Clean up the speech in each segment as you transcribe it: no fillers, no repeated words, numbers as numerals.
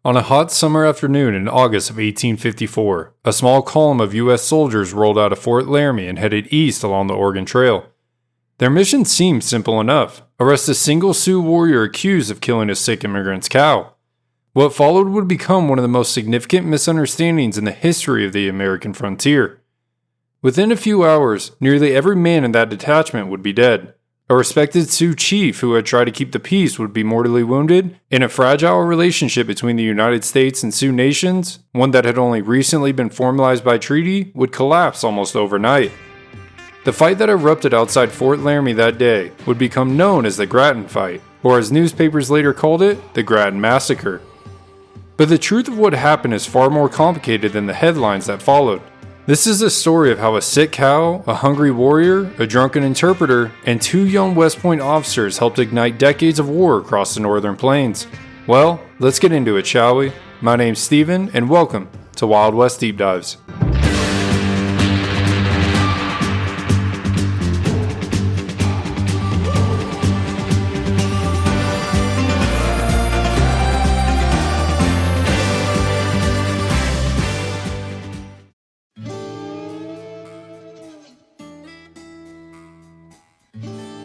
On a hot summer afternoon in August of 1854, a small column of U.S. soldiers rolled out of Fort Laramie and headed east along the Oregon Trail. Their mission seemed simple enough: arrest a single Sioux warrior accused of killing a sick immigrant's cow. What followed would become one of the most significant misunderstandings in the history of the American frontier. Within a few hours, nearly every man in that detachment would be dead. A respected Sioux chief who had tried to keep the peace would be mortally wounded, and a fragile relationship between the United States and Sioux nations, one that had only recently been formalized by treaty, would collapse almost overnight. The fight that erupted outside Fort Laramie that day would become known as the Grattan Fight, or as newspapers later called it, the Grattan Massacre. But the truth of what happened is far more complicated than the headlines that followed. This is a story of how a sick cow, a hungry warrior, a drunken interpreter, and two young West Point officers helped ignite decades of war across the northern plains. Well, let's get into it, shall we? My name's Steven, and welcome to Wild West Deep Dives.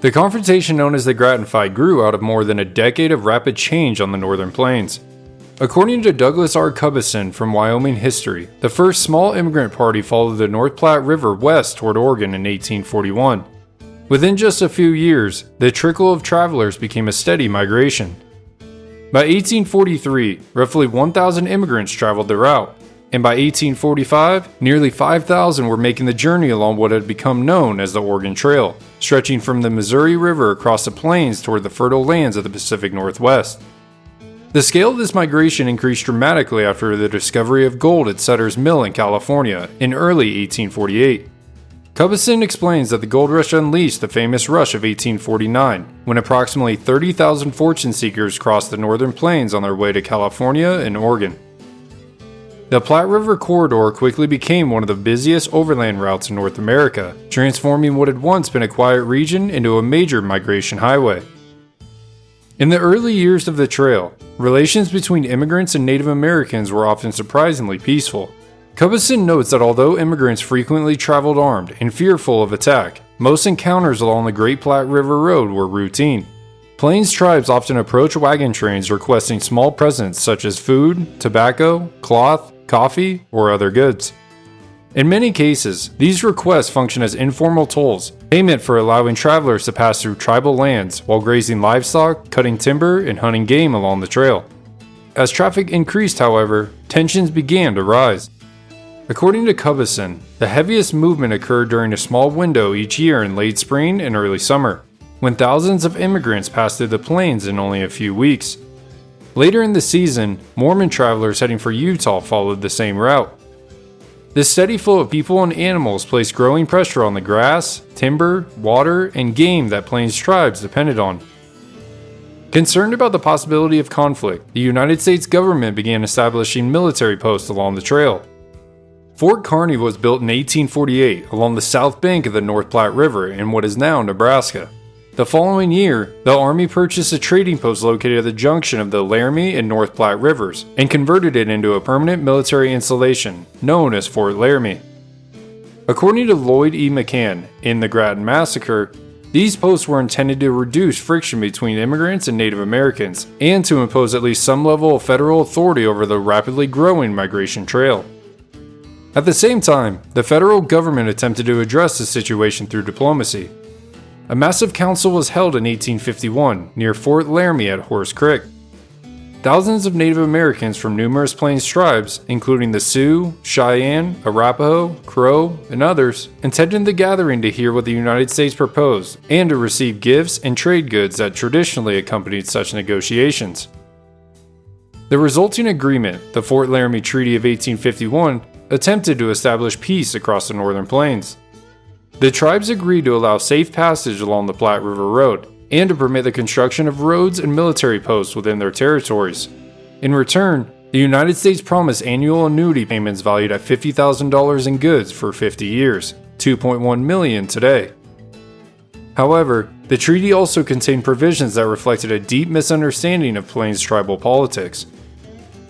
The confrontation known as the Grattan Fight grew out of more than a decade of rapid change on the northern plains. According to Douglas R. Cubison from Wyoming History, the first small immigrant party followed the North Platte River west toward Oregon in 1841. Within just a few years, the trickle of travelers became a steady migration. By 1843, roughly 1,000 immigrants traveled the route, and by 1845, nearly 5,000 were making the journey along what had become known as the Oregon Trail, stretching from the Missouri River across the plains toward the fertile lands of the Pacific Northwest. The scale of this migration increased dramatically after the discovery of gold at Sutter's Mill in California in early 1848. Cubison explains that the gold rush unleashed the famous rush of 1849, when approximately 30,000 fortune seekers crossed the northern plains on their way to California and Oregon. The Platte River corridor quickly became one of the busiest overland routes in North America, transforming what had once been a quiet region into a major migration highway. In the early years of the trail, relations between immigrants and Native Americans were often surprisingly peaceful. Cubison notes that although immigrants frequently traveled armed and fearful of attack, most encounters along the Great Platte River Road were routine. Plains tribes often approached wagon trains requesting small presents such as food, tobacco, cloth, coffee, or other goods. In many cases, these requests function as informal tolls, payment for allowing travelers to pass through tribal lands while grazing livestock, cutting timber, and hunting game along the trail. As traffic increased, however, tensions began to rise. According to Cubison, the heaviest movement occurred during a small window each year in late spring and early summer, when thousands of immigrants passed through the plains in only a few weeks. Later in the season, Mormon travelers heading for Utah followed the same route. This steady flow of people and animals placed growing pressure on the grass, timber, water, and game that plains tribes depended on. Concerned about the possibility of conflict, the United States government began establishing military posts along the trail. Fort Kearny was built in 1848 along the south bank of the North Platte River in what is now Nebraska. The following year, the Army purchased a trading post located at the junction of the Laramie and North Platte Rivers and converted it into a permanent military installation known as Fort Laramie. According to Lloyd E. McCann in the Grattan Massacre, these posts were intended to reduce friction between immigrants and Native Americans and to impose at least some level of federal authority over the rapidly growing migration trail. At the same time, the federal government attempted to address the situation through diplomacy. A massive council was held in 1851 near Fort Laramie at Horse Creek. Thousands of Native Americans from numerous plains tribes, including the Sioux, Cheyenne, Arapaho, Crow, and others, attended the gathering to hear what the United States proposed and to receive gifts and trade goods that traditionally accompanied such negotiations. The resulting agreement, the Fort Laramie Treaty of 1851, attempted to establish peace across the northern plains. The tribes agreed to allow safe passage along the Platte River Road and to permit the construction of roads and military posts within their territories. In return, the United States promised annual annuity payments valued at $50,000 in goods for 50 years, $2.1 million today. However, the treaty also contained provisions that reflected a deep misunderstanding of Plains tribal politics.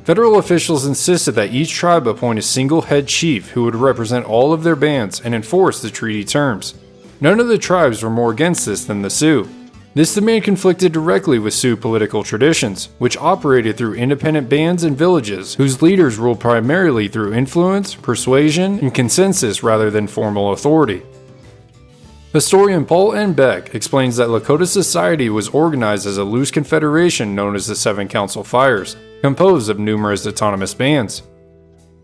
Federal officials insisted that each tribe appoint a single head chief who would represent all of their bands and enforce the treaty terms. None of the tribes were more against this than the Sioux. This demand conflicted directly with Sioux political traditions, which operated through independent bands and villages whose leaders ruled primarily through influence, persuasion, and consensus rather than formal authority. Historian Paul N. Beck explains that Lakota society was organized as a loose confederation known as the Seven Council Fires, composed of numerous autonomous bands.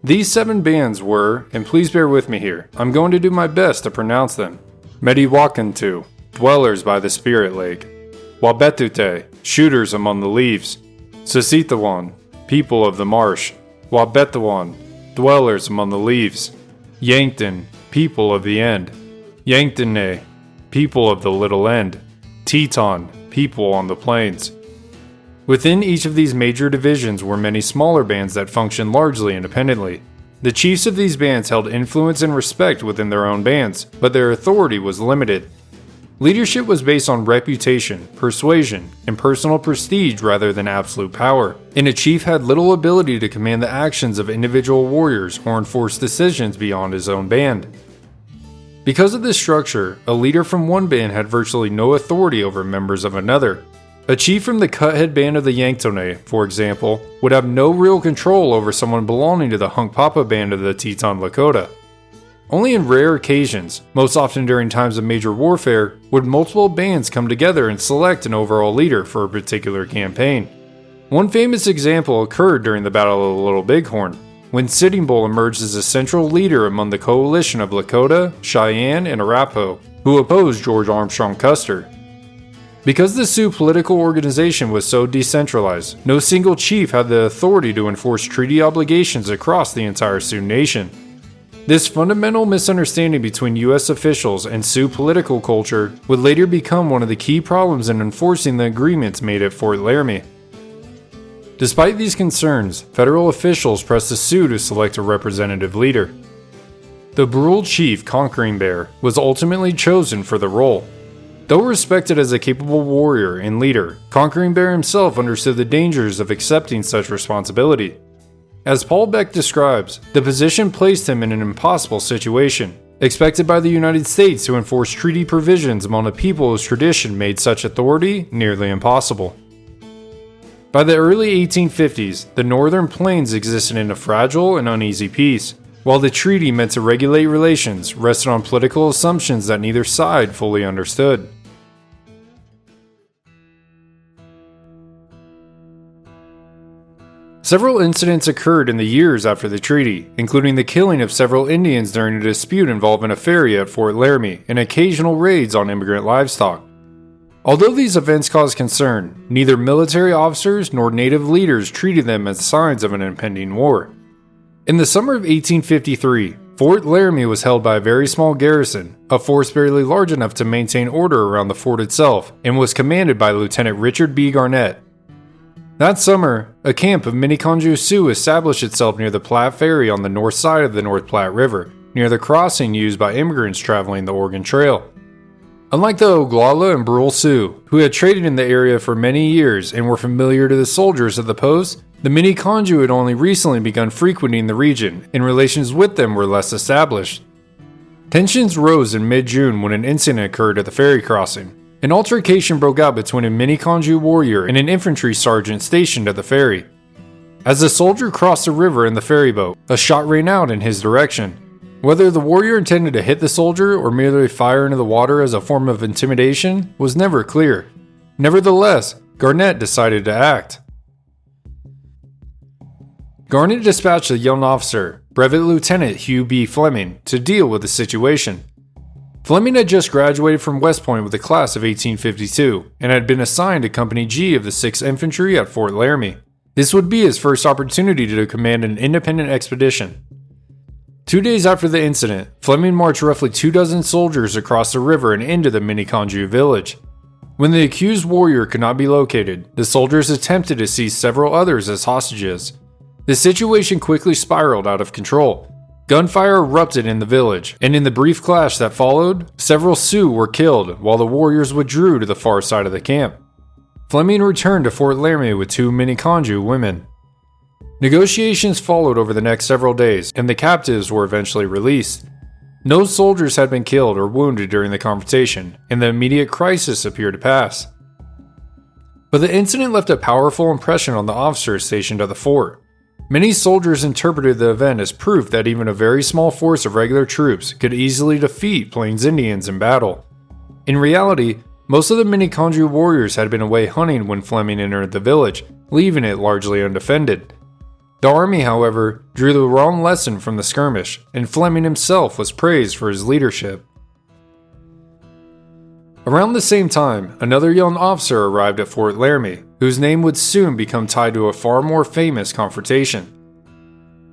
These 7 bands were, and please bear with me here, I'm going to do my best to pronounce them: Mediwakantu, dwellers by the Spirit Lake; Wabetute, shooters among the leaves; Sasitawan, people of the marsh; Wabetawan, dwellers among the leaves; Yankton, people of the end; Yanktone, people of the little end; Teton, people on the plains. Within each of these major divisions were many smaller bands that functioned largely independently. The chiefs of these bands held influence and respect within their own bands, but their authority was limited. Leadership was based on reputation, persuasion, and personal prestige rather than absolute power, and a chief had little ability to command the actions of individual warriors or enforce decisions beyond his own band. Because of this structure, a leader from one band had virtually no authority over members of another. A chief from the Cuthead band of the Yanktone, for example, would have no real control over someone belonging to the Hunkpapa band of the Teton Lakota. Only in rare occasions, most often during times of major warfare, would multiple bands come together and select an overall leader for a particular campaign. One famous example occurred during the Battle of the Little Bighorn, when Sitting Bull emerged as a central leader among the coalition of Lakota, Cheyenne, and Arapaho, who opposed George Armstrong Custer. Because the Sioux political organization was so decentralized, no single chief had the authority to enforce treaty obligations across the entire Sioux nation. This fundamental misunderstanding between U.S. officials and Sioux political culture would later become one of the key problems in enforcing the agreements made at Fort Laramie. Despite these concerns, federal officials pressed the Sioux to select a representative leader. The Brule chief Conquering Bear was ultimately chosen for the role. Though respected as a capable warrior and leader, Conquering Bear himself understood the dangers of accepting such responsibility. As Paul Beck describes, the position placed him in an impossible situation, expected by the United States to enforce treaty provisions among a people whose tradition made such authority nearly impossible. By the early 1850s, the Northern Plains existed in a fragile and uneasy peace, while the treaty meant to regulate relations rested on political assumptions that neither side fully understood. Several incidents occurred in the years after the treaty, including the killing of several Indians during a dispute involving a ferry at Fort Laramie and occasional raids on immigrant livestock. Although these events caused concern, neither military officers nor native leaders treated them as signs of an impending war. In the summer of 1853, Fort Laramie was held by a very small garrison, a force barely large enough to maintain order around the fort itself, and was commanded by Lieutenant Richard B. Garnett. That summer, a camp of Minneconjou Sioux established itself near the Platte Ferry on the north side of the North Platte River, near the crossing used by immigrants traveling the Oregon Trail. Unlike the Oglala and Brule Sioux, who had traded in the area for many years and were familiar to the soldiers of the post, the Minneconjou had only recently begun frequenting the region, and relations with them were less established. Tensions rose in mid-June when an incident occurred at the ferry crossing. An altercation broke out between a Minneconjou warrior and an infantry sergeant stationed at the ferry. As the soldier crossed the river in the ferry boat, a shot rang out in his direction. Whether the warrior intended to hit the soldier or merely fire into the water as a form of intimidation was never clear. Nevertheless, Garnett decided to act. Garnett dispatched a young officer, Brevet Lieutenant Hugh B. Fleming, to deal with the situation. Fleming had just graduated from West Point with the class of 1852 and had been assigned to Company G of the 6th Infantry at Fort Laramie. This would be his first opportunity to command an independent expedition. 2 days after the incident, Fleming marched roughly 24 soldiers across the river and into the Minneconjou village. When the accused warrior could not be located, the soldiers attempted to seize several others as hostages. The situation quickly spiraled out of control. Gunfire erupted in the village, and in the brief clash that followed, several Sioux were killed while the warriors withdrew to the far side of the camp. Fleming returned to Fort Laramie with 2 Minneconjou women. Negotiations followed over the next several days, and the captives were eventually released. No soldiers had been killed or wounded during the confrontation, and the immediate crisis appeared to pass. But the incident left a powerful impression on the officers stationed at the fort. Many soldiers interpreted the event as proof that even a very small force of regular troops could easily defeat Plains Indians in battle. In reality, most of the Miniconjou warriors had been away hunting when Fleming entered the village, leaving it largely undefended. The army, however, drew the wrong lesson from the skirmish, and Fleming himself was praised for his leadership. Around the same time, another young officer arrived at Fort Laramie, whose name would soon become tied to a far more famous confrontation.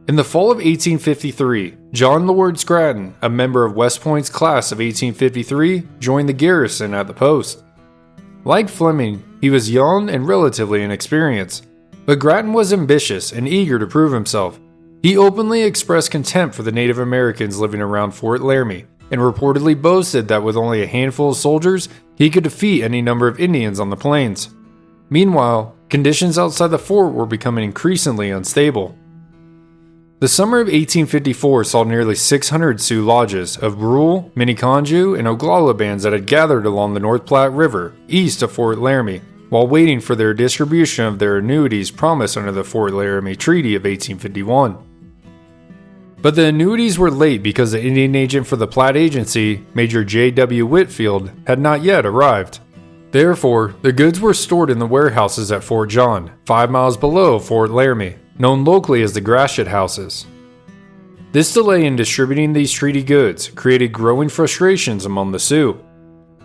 In the fall of 1853, John Lawrence Grattan, a member of West Point's class of 1853, joined the garrison at the post. Like Fleming, he was young and relatively inexperienced, but Grattan was ambitious and eager to prove himself. He openly expressed contempt for the Native Americans living around Fort Laramie, and reportedly boasted that with only a handful of soldiers, he could defeat any number of Indians on the plains. Meanwhile, conditions outside the fort were becoming increasingly unstable. The summer of 1854 saw nearly 600 Sioux lodges of Brule, Miniconjou, and Oglala bands that had gathered along the North Platte River, east of Fort Laramie, while waiting for their distribution of their annuities promised under the Fort Laramie Treaty of 1851. But the annuities were late because the Indian agent for the Platte Agency, Major J.W. Whitfield, had not yet arrived. Therefore, the goods were stored in the warehouses at Fort John, 5 miles below Fort Laramie, known locally as the Gratiot Houses. This delay in distributing these treaty goods created growing frustrations among the Sioux.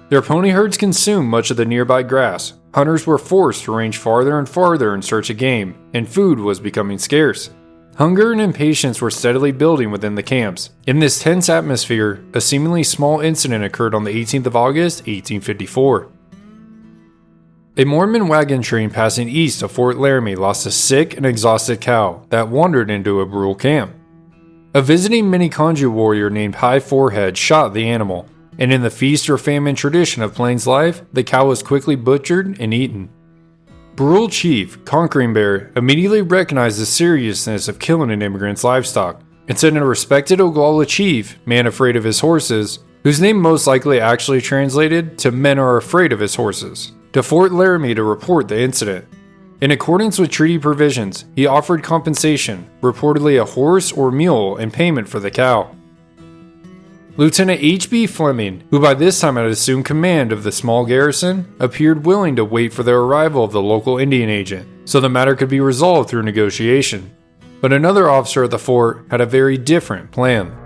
Their pony herds consumed much of the nearby grass, hunters were forced to range farther and farther in search of game, and food was becoming scarce. Hunger and impatience were steadily building within the camps. In this tense atmosphere, a seemingly small incident occurred on the 18th of August, 1854. A Mormon wagon train passing east of Fort Laramie lost a sick and exhausted cow that wandered into a Brule camp. A visiting Miniconjou warrior named High Forehead shot the animal, and in the feast or famine tradition of Plains life, the cow was quickly butchered and eaten. Brule chief, Conquering Bear, immediately recognized the seriousness of killing an immigrant's livestock, and sent a respected Oglala chief, Man Afraid of His Horses, whose name most likely actually translated to Men Are Afraid of His Horses, to Fort Laramie to report the incident. In accordance with treaty provisions, he offered compensation, reportedly a horse or mule, in payment for the cow. Lieutenant H.B. Fleming, who by this time had assumed command of the small garrison, appeared willing to wait for the arrival of the local Indian agent, so the matter could be resolved through negotiation. But another officer at the fort had a very different plan.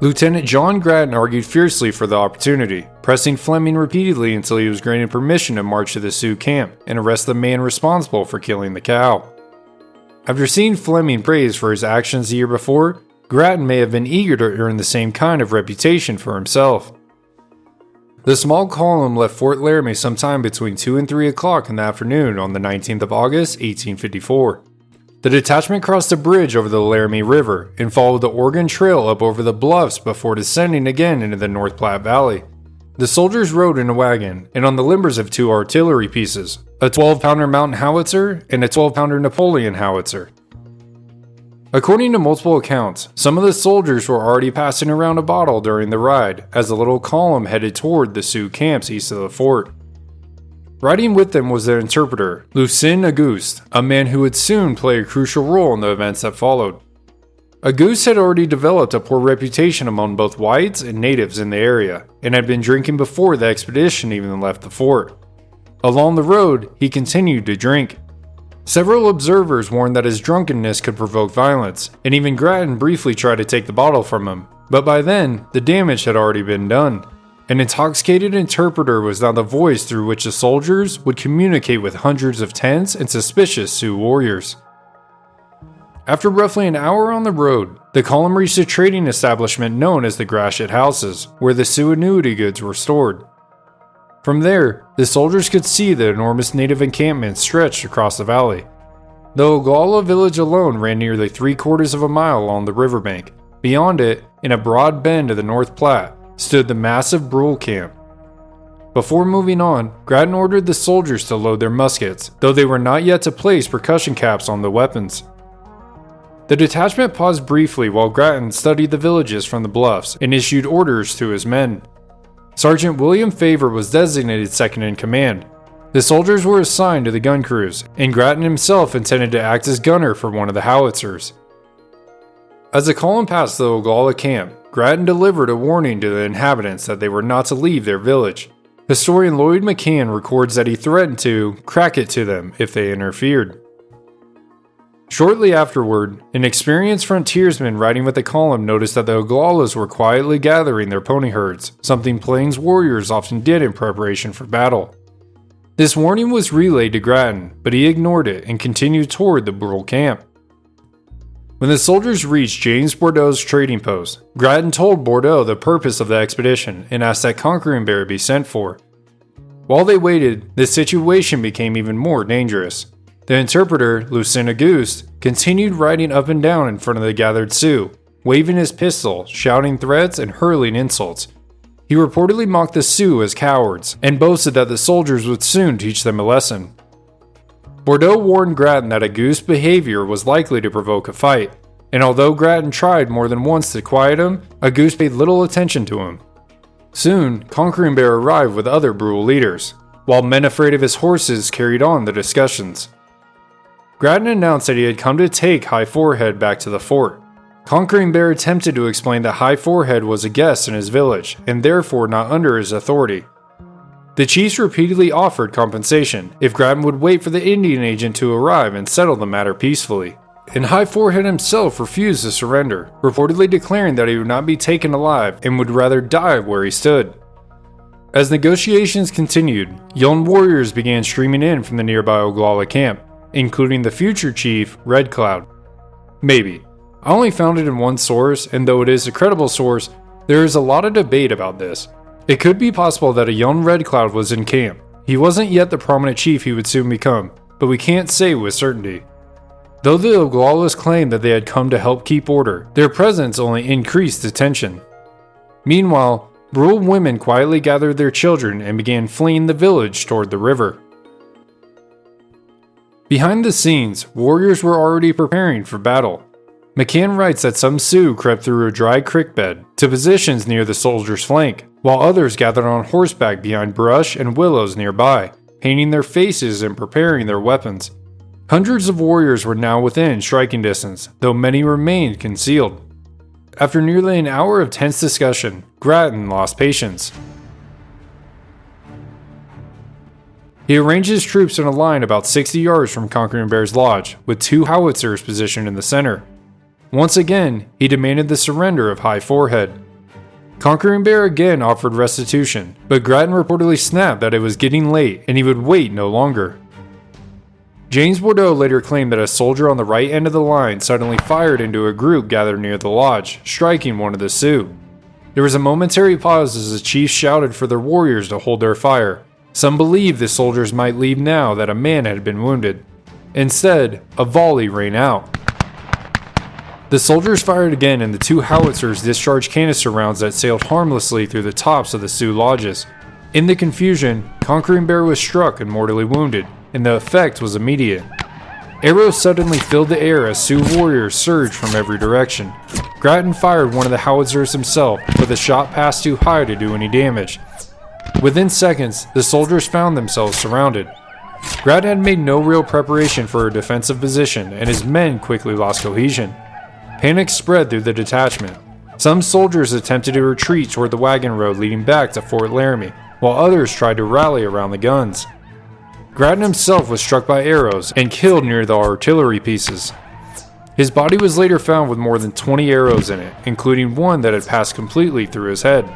Lieutenant John Grattan argued fiercely for the opportunity, pressing Fleming repeatedly until he was granted permission to march to the Sioux camp and arrest the man responsible for killing the cow. After seeing Fleming praised for his actions the year before, Grattan may have been eager to earn the same kind of reputation for himself. The small column left Fort Laramie sometime between 2 and 3 o'clock in the afternoon on the 19th of August, 1854. The detachment crossed a bridge over the Laramie River and followed the Oregon Trail up over the bluffs before descending again into the North Platte Valley. The soldiers rode in a wagon and on the limbers of 2 artillery pieces, a 12-pounder mountain howitzer and a 12-pounder Napoleon howitzer. According to multiple accounts, some of the soldiers were already passing around a bottle during the ride as the little column headed toward the Sioux camps east of the fort. Riding with them was their interpreter, Lucien Auguste, a man who would soon play a crucial role in the events that followed. Auguste had already developed a poor reputation among both whites and natives in the area, and had been drinking before the expedition even left the fort. Along the road, he continued to drink. Several observers warned that his drunkenness could provoke violence, and even Grattan briefly tried to take the bottle from him, but by then, the damage had already been done. An intoxicated interpreter was now the voice through which the soldiers would communicate with hundreds of tense and suspicious Sioux warriors. After roughly an hour on the road, the column reached a trading establishment known as the Gratiot Houses, where the Sioux annuity goods were stored. From there, the soldiers could see the enormous native encampment stretched across the valley. The Oglala village alone ran nearly 3/4 of a mile along the riverbank. Beyond it, in a broad bend of the North Platte, stood the massive Brule camp. Before moving on, Grattan ordered the soldiers to load their muskets, though they were not yet to place percussion caps on the weapons. The detachment paused briefly while Grattan studied the villages from the bluffs and issued orders to his men. Sergeant William Favor was designated second in command. The soldiers were assigned to the gun crews, and Grattan himself intended to act as gunner for one of the howitzers. As the column passed the Oglala camp, Grattan delivered a warning to the inhabitants that they were not to leave their village. Historian Lloyd McCann records that he threatened to crack it to them if they interfered. Shortly afterward, an experienced frontiersman riding with the column noticed that the Oglalas were quietly gathering their pony herds, something Plains warriors often did in preparation for battle. This warning was relayed to Grattan, but he ignored it and continued toward the Brule camp. When the soldiers reached James Bordeaux's trading post, Grattan told Bordeaux the purpose of the expedition and asked that Conquering Bear be sent for. While they waited, the situation became even more dangerous. The interpreter, Lucien Auguste, continued riding up and down in front of the gathered Sioux, waving his pistol, shouting threats, and hurling insults. He reportedly mocked the Sioux as cowards, and boasted that the soldiers would soon teach them a lesson. Bordeaux warned Grattan that Auguste's behavior was likely to provoke a fight, and although Grattan tried more than once to quiet him, Auguste paid little attention to him. Soon, Conquering Bear arrived with other Brule leaders, while men afraid of his horses carried on the discussions. Grattan announced that he had come to take High Forehead back to the fort. Conquering Bear attempted to explain that High Forehead was a guest in his village, and therefore not under his authority. The chiefs repeatedly offered compensation if Grattan would wait for the Indian agent to arrive and settle the matter peacefully. And High Forehead himself refused to surrender, reportedly declaring that he would not be taken alive and would rather die where he stood. As negotiations continued, young warriors began streaming in from the nearby Oglala camp, including the future chief, Red Cloud. Maybe. I only found it in one source, and though it is a credible source, there is a lot of debate about this. It could be possible that a young Red Cloud was in camp. He wasn't yet the prominent chief he would soon become, but we can't say with certainty. Though the Oglalas claimed that they had come to help keep order, their presence only increased the tension. Meanwhile, Brule women quietly gathered their children and began fleeing the village toward the river. Behind the scenes, warriors were already preparing for battle. McCann writes that some Sioux crept through a dry creek bed to positions near the soldiers' flank, while others gathered on horseback behind brush and willows nearby, painting their faces and preparing their weapons. Hundreds of warriors were now within striking distance, though many remained concealed. After nearly an hour of tense discussion, Grattan lost patience. He arranged his troops in a line about 60 yards from Conquering Bear's lodge, with 2 howitzers positioned in the center. Once again, he demanded the surrender of High Forehead. Conquering Bear again offered restitution, but Grattan reportedly snapped that it was getting late and he would wait no longer. James Bordeaux later claimed that a soldier on the right end of the line suddenly fired into a group gathered near the lodge, striking one of the Sioux. There was a momentary pause as the chiefs shouted for their warriors to hold their fire. Some believed the soldiers might leave now that a man had been wounded. Instead, a volley rang out. The soldiers fired again, and the 2 howitzers discharged canister rounds that sailed harmlessly through the tops of the Sioux lodges. In the confusion, Conquering Bear was struck and mortally wounded, and the effect was immediate. Arrows suddenly filled the air as Sioux warriors surged from every direction. Grattan fired one of the howitzers himself, but the shot passed too high to do any damage. Within seconds, the soldiers found themselves surrounded. Grattan had made no real preparation for a defensive position, and his men quickly lost cohesion. Panic spread through the detachment. Some soldiers attempted to retreat toward the wagon road leading back to Fort Laramie, while others tried to rally around the guns. Grattan himself was struck by arrows and killed near the artillery pieces. His body was later found with more than 20 arrows in it, including one that had passed completely through his head.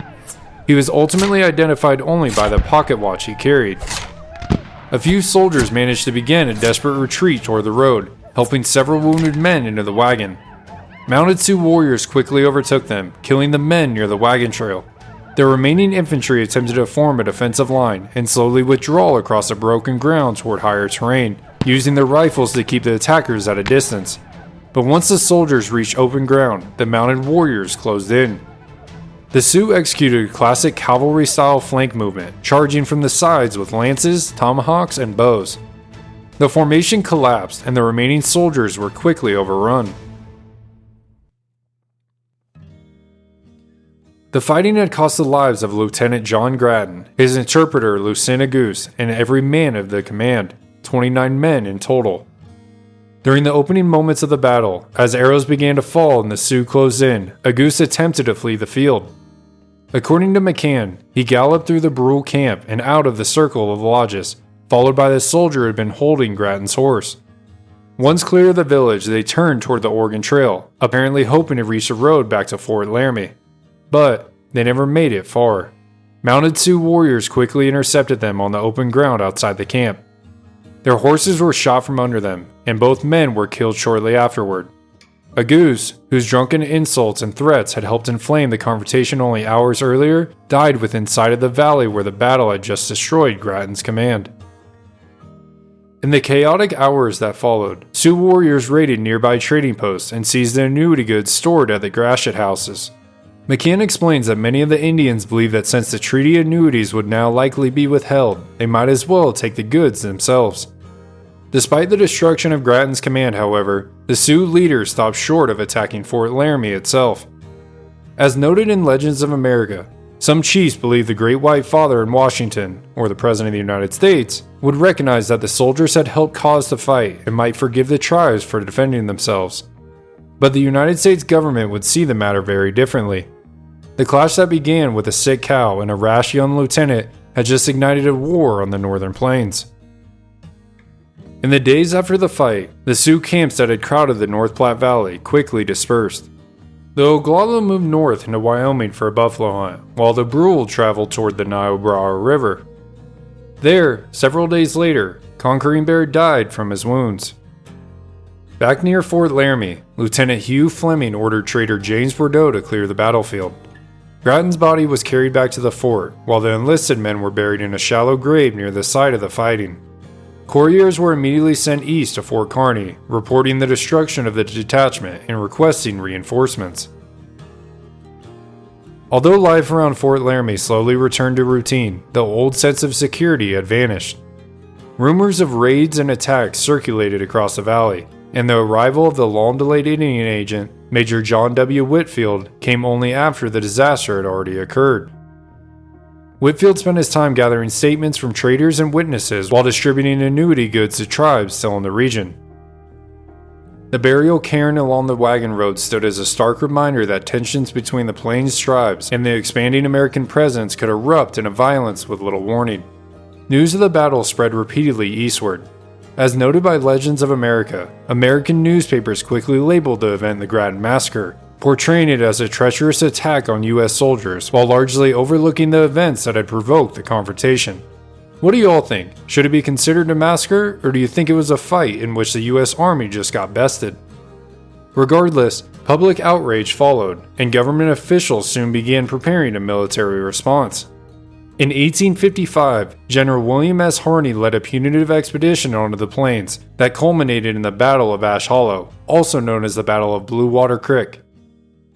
He was ultimately identified only by the pocket watch he carried. A few soldiers managed to begin a desperate retreat toward the road, helping several wounded men into the wagon. Mounted Sioux warriors quickly overtook them, killing the men near the wagon trail. The remaining infantry attempted to form a defensive line and slowly withdraw across the broken ground toward higher terrain, using their rifles to keep the attackers at a distance. But once the soldiers reached open ground, the mounted warriors closed in. The Sioux executed a classic cavalry-style flank movement, charging from the sides with lances, tomahawks, and bows. The formation collapsed, and the remaining soldiers were quickly overrun. The fighting had cost the lives of Lieutenant John Grattan, his interpreter Lieutenant Goose, and every man of the command, 29 men in total. During the opening moments of the battle, as arrows began to fall and the Sioux closed in, Goose attempted to flee the field. According to McCann, he galloped through the Brule camp and out of the circle of lodges, followed by the soldier who had been holding Grattan's horse. Once clear of the village, they turned toward the Oregon Trail, apparently hoping to reach the road back to Fort Laramie. But they never made it far. Mounted Sioux warriors quickly intercepted them on the open ground outside the camp. Their horses were shot from under them, and both men were killed shortly afterward. Goose, whose drunken insults and threats had helped inflame the confrontation only hours earlier, died within sight of the valley where the battle had just destroyed Grattan's command. In the chaotic hours that followed, Sioux warriors raided nearby trading posts and seized the annuity goods stored at the Gratiot houses. McCann explains that many of the Indians believed that since the treaty annuities would now likely be withheld, they might as well take the goods themselves. Despite the destruction of Grattan's command, however, the Sioux leaders stopped short of attacking Fort Laramie itself. As noted in Legends of America, some chiefs believed the Great White Father in Washington, or the President of the United States, would recognize that the soldiers had helped cause the fight and might forgive the tribes for defending themselves. But the United States government would see the matter very differently. The clash that began with a sick cow and a rash young lieutenant had just ignited a war on the northern plains. In the days after the fight, the Sioux camps that had crowded the North Platte Valley quickly dispersed. The Oglala moved north into Wyoming for a buffalo hunt, while the Brule traveled toward the Niobrara River. There, several days later, Conquering Bear died from his wounds. Back near Fort Laramie, Lieutenant Hugh Fleming ordered Trader James Bordeaux to clear the battlefield. Grattan's body was carried back to the fort, while the enlisted men were buried in a shallow grave near the site of the fighting. Couriers were immediately sent east to Fort Kearny, reporting the destruction of the detachment and requesting reinforcements. Although life around Fort Laramie slowly returned to routine, the old sense of security had vanished. Rumors of raids and attacks circulated across the valley, and the arrival of the long-delayed Indian agent, Major John W. Whitfield, came only after the disaster had already occurred. Whitfield spent his time gathering statements from traders and witnesses while distributing annuity goods to tribes still in the region. The burial cairn along the wagon road stood as a stark reminder that tensions between the Plains tribes and the expanding American presence could erupt into violence with little warning. News of the battle spread repeatedly eastward. As noted by Legends of America, American newspapers quickly labeled the event the Grattan Massacre, portraying it as a treacherous attack on U.S. soldiers while largely overlooking the events that had provoked the confrontation. What do you all think? Should it be considered a massacre, or do you think it was a fight in which the U.S. Army just got bested? Regardless, public outrage followed, and government officials soon began preparing a military response. In 1855, General William S. Harney led a punitive expedition onto the plains that culminated in the Battle of Ash Hollow, also known as the Battle of Blue Water Creek.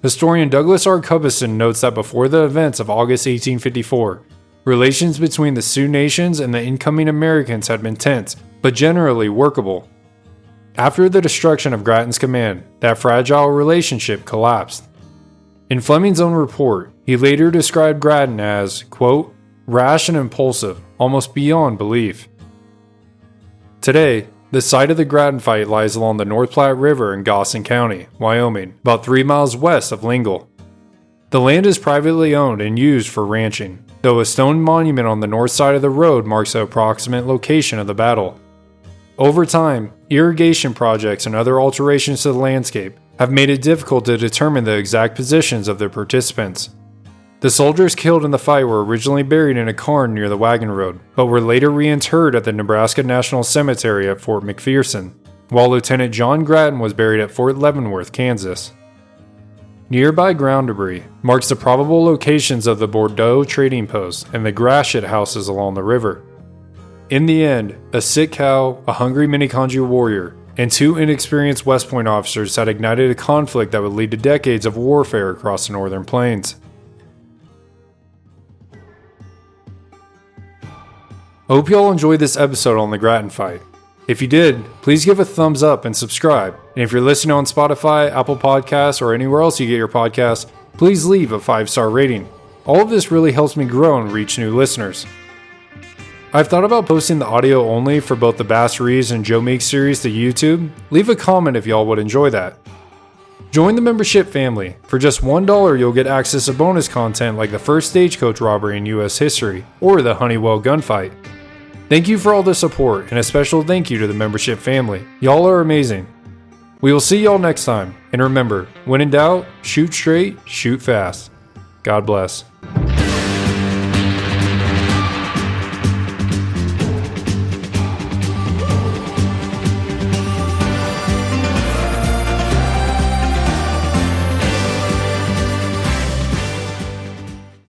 Historian Douglas R. Cubison notes that before the events of August 1854, relations between the Sioux nations and the incoming Americans had been tense, but generally workable. After the destruction of Grattan's command, that fragile relationship collapsed. In Fleming's own report, he later described Grattan as, quote, rash and impulsive, almost beyond belief. Today, the site of the Grattan Fight lies along the North Platte River in Goshen County, Wyoming, about 3 miles west of Lingle. The land is privately owned and used for ranching, though a stone monument on the north side of the road marks the approximate location of the battle. Over time, irrigation projects and other alterations to the landscape have made it difficult to determine the exact positions of the participants. The soldiers killed in the fight were originally buried in a cairn near the wagon road, but were later reinterred at the Nebraska National Cemetery at Fort McPherson, while Lieutenant John Grattan was buried at Fort Leavenworth, Kansas. Nearby ground debris marks the probable locations of the Bordeaux trading post and the Gratiot houses along the river. In the end, a sick cow, a hungry Minneconjou warrior, and 2 inexperienced West Point officers had ignited a conflict that would lead to decades of warfare across the northern plains. I hope you all enjoyed this episode on the Grattan Fight. If you did, please give a thumbs up and subscribe. And if you're listening on Spotify, Apple Podcasts, or anywhere else you get your podcasts, please leave a 5-star rating. All of this really helps me grow and reach new listeners. I've thought about posting the audio only for both the Bass Reeves and Joe Meek series to YouTube. Leave a comment if y'all would enjoy that. Join the membership family. For just $1, you'll get access to bonus content like the first stagecoach robbery in US history, or the Honeywell gunfight. Thank you for all the support, and a special thank you to the membership family. Y'all are amazing. We will see y'all next time, and remember, when in doubt, shoot straight, shoot fast. God bless.